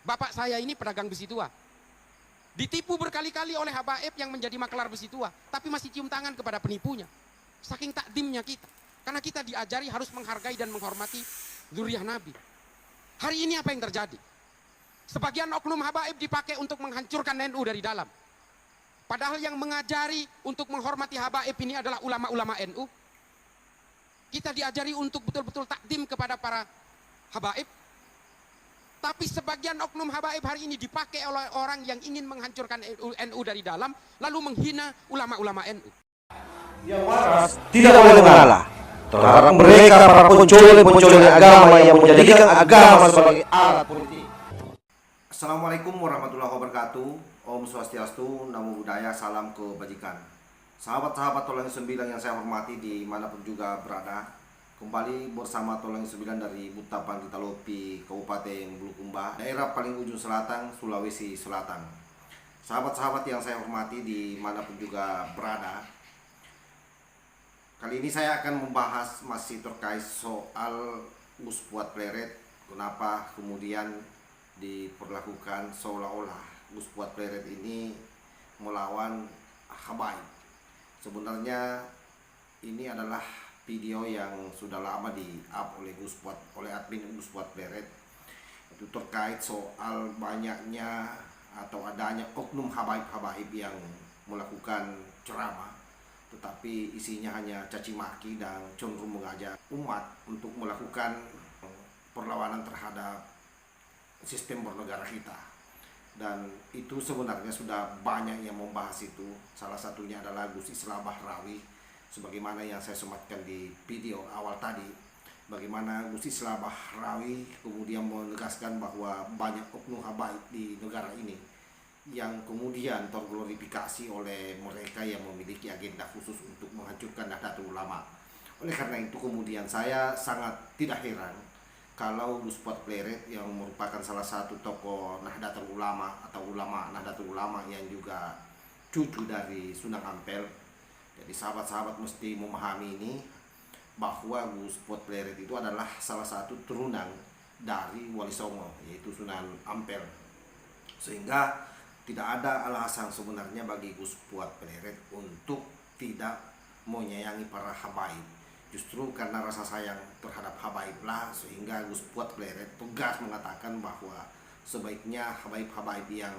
Bapak saya ini pedagang besi tua. Ditipu berkali-kali oleh habaib yang menjadi makelar besi tua, tapi masih cium tangan kepada penipunya. Saking takdimnya kita. Karena kita diajari harus menghargai dan menghormati zuriyah Nabi. Hari ini apa yang terjadi? Sebagian oknum habaib dipakai untuk menghancurkan NU dari dalam. Padahal yang mengajari untuk menghormati habaib ini adalah ulama-ulama NU. Kita diajari untuk betul-betul takdim kepada para habaib. Tapi sebagian oknum habaib hari ini dipakai oleh orang yang ingin menghancurkan NU dari dalam, lalu menghina ulama-ulama NU. Yang waras tidak boleh mengalah terhadap mereka para pencuri agama yang menjadikan agama sebagai alat politik. Assalamualaikum warahmatullahi wabarakatuh. Om Swastiastu, Namo Buddhaya, salam kebajikan. Sahabat-sahabat Tolong 9 yang saya hormati dimanapun juga berada, kembali bersama Tolong 9 dari Butapan Ditalopi, Kabupaten Bulukumba, daerah paling ujung selatan, Sulawesi Selatan. Sahabat-sahabat yang saya hormati dimanapun juga berada, kali ini saya akan membahas masih terkait soal Gus Fuad Pleret. Kenapa kemudian diperlakukan seolah-olah Gus Fuad Pleret ini melawan habaib. Sebenarnya ini adalah video yang sudah lama di-up oleh Gus Fuad, oleh admin Gus Fuad Pleret. Itu terkait soal banyaknya atau adanya oknum habaib-habaib yang melakukan ceramah, tetapi isinya hanya caci maki dan cenderung mengajak umat untuk melakukan perlawanan terhadap sistem bernegara kita. Dan itu sebenarnya sudah banyak yang membahas itu. Salah satunya adalah Gus Islah Bahrawi, sebagaimana yang saya sematkan di video awal tadi, bagaimana Gus Islah Bahrawi kemudian menegaskan bahwa banyak oknum habaib di negara ini yang kemudian terglorifikasi oleh mereka yang memiliki agenda khusus untuk menghancurkan Nahdlatul Ulama. Oleh karena itu kemudian saya sangat tidak heran kalau Gus Fuad Pleret yang merupakan salah satu tokoh Nahdlatul Ulama atau ulama Nahdlatul Ulama yang juga cucu dari Sunan Ampel. Jadi sahabat-sahabat mesti memahami ini, bahwa Gus Fuad Pleret itu adalah salah satu turunan dari Wali Songo, yaitu Sunan Ampel. Sehingga tidak ada alasan sebenarnya bagi Gus Fuad Pleret untuk tidak menyayangi para habaib. Justru karena rasa sayang terhadap habaiblah sehingga Gus Fuad Pleret tegas mengatakan bahwa sebaiknya habaib-habaib yang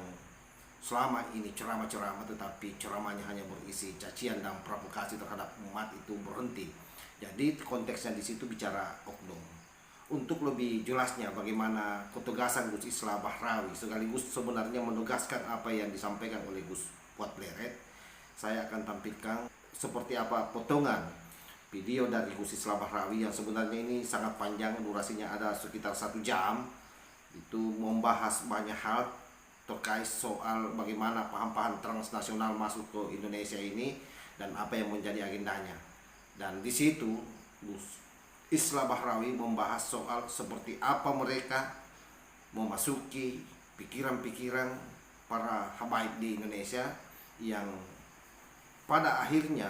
selama ini ceramah-ceramah tetapi ceramahnya hanya berisi cacian dan provokasi terhadap umat itu berhenti. Jadi konteksnya di situ bicara oknum. Untuk lebih jelasnya bagaimana ketegasan Gus Islah Bahrawi sekaligus sebenarnya menegaskan apa yang disampaikan oleh Gus Fuad Pleret, saya akan tampilkan seperti apa potongan video dari Gus Islah Bahrawi yang sebenarnya ini sangat panjang, durasinya ada sekitar 1 jam. Itu membahas banyak hal terkait soal bagaimana paham-paham transnasional masuk ke Indonesia ini dan apa yang menjadi agendanya. Dan di situ Gus Islah Bahrawi membahas soal seperti apa mereka memasuki pikiran-pikiran para habaib di Indonesia yang pada akhirnya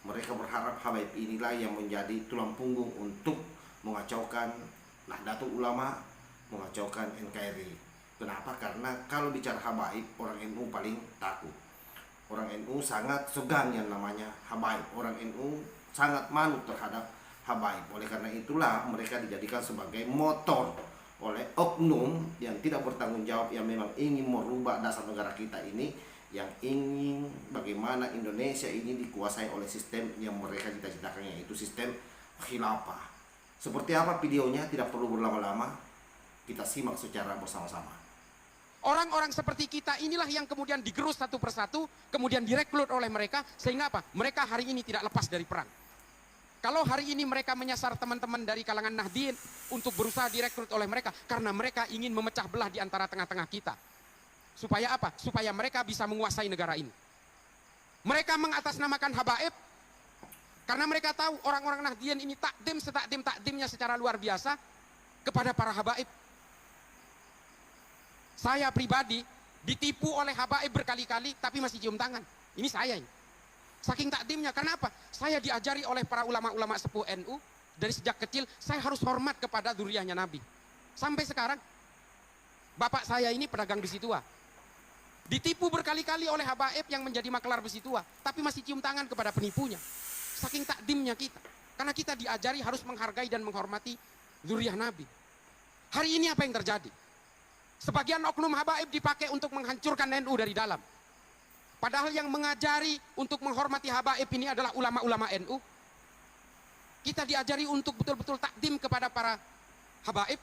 mereka berharap habaib inilah yang menjadi tulang punggung untuk mengacaukan Nahdlatul Ulama, mengacaukan NKRI. Kenapa? Karena kalau bicara habaib, orang NU paling takut. Orang NU sangat segan yang namanya habaib. Orang NU sangat manut terhadap habaib. Oleh karena itulah mereka dijadikan sebagai motor oleh oknum yang tidak bertanggung jawab, yang memang ingin merubah dasar negara kita ini, yang ingin bagaimana Indonesia ini dikuasai oleh sistem yang mereka cita-citakan, yaitu sistem khilafah. Seperti apa videonya tidak perlu berlama-lama, kita simak secara bersama-sama. Orang-orang seperti kita inilah yang kemudian digerus satu persatu, kemudian direkrut oleh mereka, sehingga apa? Mereka hari ini tidak lepas dari perang. Kalau hari ini mereka menyasar teman-teman dari kalangan Nahdien untuk berusaha direkrut oleh mereka, karena mereka ingin memecah belah di antara tengah-tengah kita. Supaya apa? Supaya mereka bisa menguasai negara ini. Mereka mengatasnamakan habaib karena mereka tahu orang-orang Nahdien ini takdim setakdim-takdimnya secara luar biasa kepada para habaib. Saya pribadi ditipu oleh habaib berkali-kali tapi masih cium tangan. Ini saya ini. Saking takdimnya. Karena apa? Saya diajari oleh para ulama-ulama sepuh NU dari sejak kecil, saya harus hormat kepada zuriyahnya Nabi. Sampai sekarang Bapak saya ini pedagang besi tua. Ditipu berkali-kali oleh habaib yang menjadi makelar besi tua, tapi masih cium tangan kepada penipunya. Saking takdimnya kita. Karena kita diajari harus menghargai dan menghormati zuriyah Nabi. Hari ini apa yang terjadi? Sebagian oknum habaib dipakai untuk menghancurkan NU dari dalam. Padahal yang mengajari untuk menghormati habaib ini adalah ulama-ulama NU. Kita diajari untuk betul-betul takdim kepada para habaib.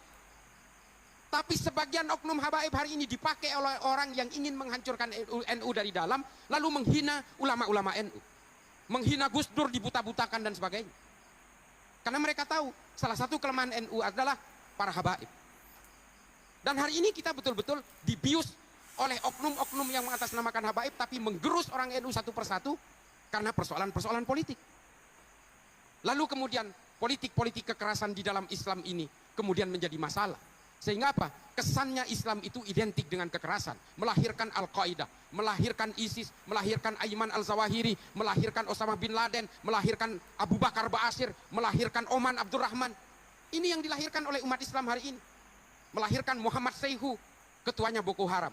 Tapi sebagian oknum habaib hari ini dipakai oleh orang yang ingin menghancurkan NU dari dalam, lalu menghina ulama-ulama NU. Menghina Gus Dur, dibuta-butakan dan sebagainya. Karena mereka tahu salah satu kelemahan NU adalah para habaib. Dan hari ini kita betul-betul dibius oleh oknum-oknum yang mengatasnamakan habaib, tapi menggerus orang NU satu persatu karena persoalan-persoalan politik. Lalu kemudian politik-politik kekerasan di dalam Islam ini kemudian menjadi masalah. Sehingga apa? Kesannya Islam itu identik dengan kekerasan. Melahirkan Al-Qaeda, melahirkan ISIS, melahirkan Ayman Al-Zawahiri, melahirkan Osama bin Laden, melahirkan Abu Bakar Ba'asyir, melahirkan Oman Abdurrahman. Ini yang dilahirkan oleh umat Islam hari ini. Melahirkan Muhammad Seyhu, ketuanya Boko Haram.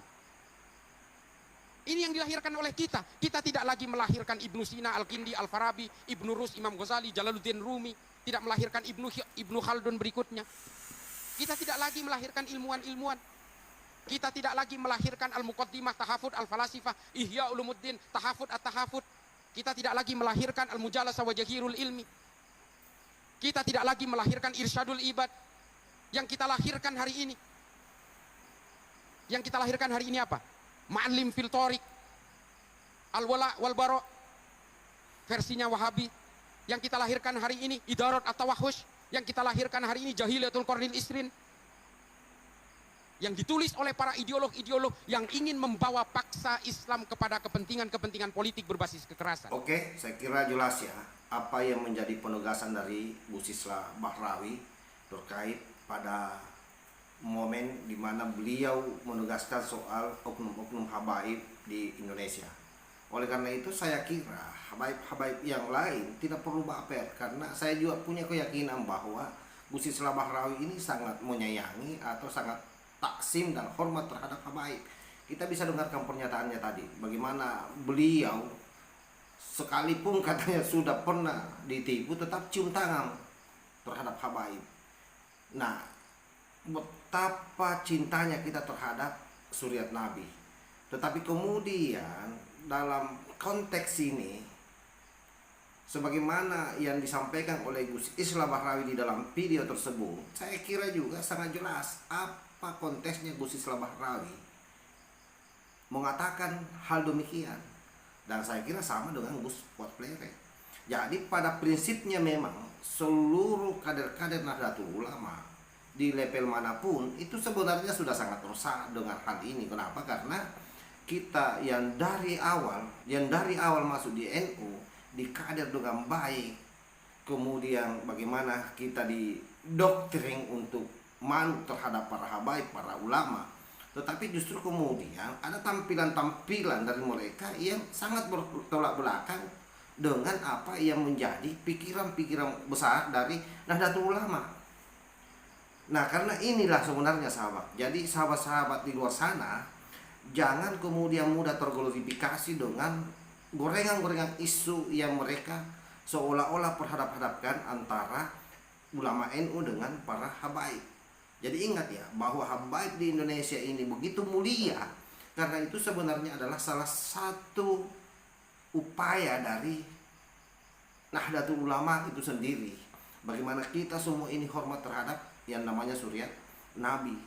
Ini yang dilahirkan oleh kita. Kita tidak lagi melahirkan Ibnu Sina, Al-Kindi, Al-Farabi, Ibnu Rus, Imam Ghazali, Jalaluddin Rumi. Tidak melahirkan Ibnu Khaldun berikutnya. Kita tidak lagi melahirkan ilmuwan-ilmuwan. Kita tidak lagi melahirkan Al-Muqaddimah, Tahafud, Al-Falasifah, Ihya Ulumuddin, Tahafud, At-Tahafud. Kita tidak lagi melahirkan Al-Mujalasa wa Jahirul Ilmi. Kita tidak lagi melahirkan Irsyadul Ibad. Yang kita lahirkan hari ini. Yang kita lahirkan hari ini apa? Ma'alim fil Thoriq, Al-Wala wal Bara, versinya Wahabi. Yang kita lahirkan hari ini Idarat At-Tawahhush. Yang kita lahirkan hari ini Jahilatul Qarnil Isrin, yang ditulis oleh para ideolog-ideolog yang ingin membawa paksa Islam kepada kepentingan-kepentingan politik berbasis kekerasan. Oke, saya kira jelas ya apa yang menjadi penugasan dari Gus Islah Bahrawi terkait pada momen di mana beliau menugaskan soal oknum-oknum habaib di Indonesia. Oleh karena itu saya kira habaib-habaib yang lain tidak perlu baper, karena saya juga punya keyakinan bahwa Gus Islah Bahrawi ini sangat menyayangi atau sangat taksim dan hormat terhadap habaib. Kita bisa dengarkan pernyataannya tadi, bagaimana beliau sekalipun katanya sudah pernah ditipu tetap cium tangan terhadap habaib. Nah, betapa cintanya kita terhadap suriat Nabi. Tetapi kemudian dalam konteks ini, sebagaimana yang disampaikan oleh Gus Islah Bahrawi di dalam video tersebut, saya kira juga sangat jelas apa konteksnya Gus Islah Bahrawi mengatakan hal demikian. Dan saya kira sama dengan Gus Fuad Pleret. Jadi pada prinsipnya memang seluruh kader-kader Nahdlatul Ulama di level manapun itu sebenarnya sudah sangat resah dengan hal ini. Kenapa? Karena kita yang dari awal masuk di NU, dikader dengan baik, kemudian bagaimana kita didoktrin untuk manut terhadap para habaib, para ulama, tetapi justru kemudian ada tampilan-tampilan dari mereka yang sangat bertolak belakang dengan apa yang menjadi pikiran-pikiran besar dari Nahdlatul Ulama. Nah, karena inilah sebenarnya sahabat. Jadi sahabat-sahabat di luar sana jangan kemudian mudah terglorifikasi dengan gorengan-gorengan isu yang mereka seolah-olah perhadap-hadapkan antara ulama NU dengan para habaib. Jadi ingat ya, bahwa habaib di Indonesia ini begitu mulia, karena itu sebenarnya adalah salah satu upaya dari Nahdlatul Ulama itu sendiri. Bagaimana kita semua ini hormat terhadap yang namanya suriat Nabi.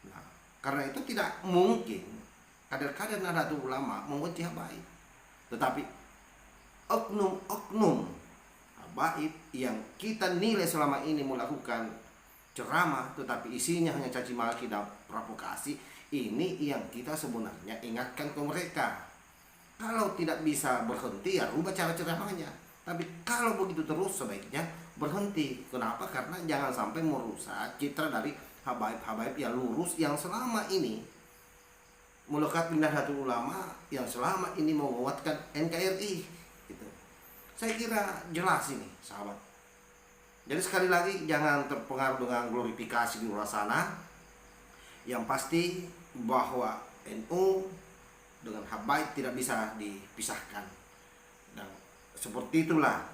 Nah, karena itu tidak mungkin kader-kader Nahdlatul Ulama membenci habaib. Tetapi oknum-oknum habaib yang kita nilai selama ini melakukan ceramah tetapi isinya hanya caci maki dan provokasi, ini yang kita sebenarnya ingatkan ke mereka. Kalau tidak bisa berhenti, ya rubah cara ceramahnya. Tapi kalau begitu terus, sebaiknya berhenti. Kenapa? Karena jangan sampai merusak citra dari habaib-habaib yang lurus, yang selama ini melekat di Nahdlatul Ulama, yang selama ini menguatkan NKRI. Gitu. Saya kira jelas ini, sahabat. Jadi sekali lagi, jangan terpengaruh dengan glorifikasi di luar sana. Yang pasti bahwa NU dengan Habaib tidak bisa dipisahkan, dan seperti itulah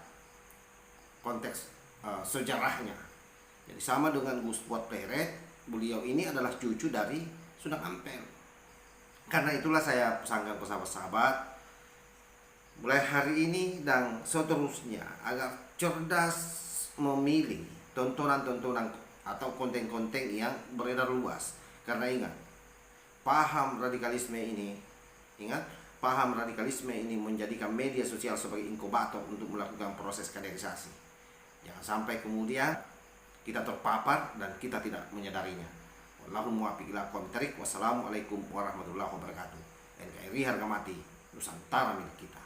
konteks sejarahnya. Jadi sama dengan Gus Fuad Pleret, beliau ini adalah cucu dari Sunan Ampel. Karena itulah saya pesankan ke sahabat-sahabat, mulai hari ini dan seterusnya agar cerdas memilih tontonan-tontonan atau konten-konten yang beredar luas. Karena ingat, paham radikalisme ini menjadikan media sosial sebagai inkubator untuk melakukan proses kaderisasi. Jangan sampai kemudian kita terpapar dan kita tidak menyadarinya. Wallahu muwaffiq ila aqwamit thariq. Wassalamualaikum warahmatullahi wabarakatuh. NKRI harga mati, Nusantara milik kita.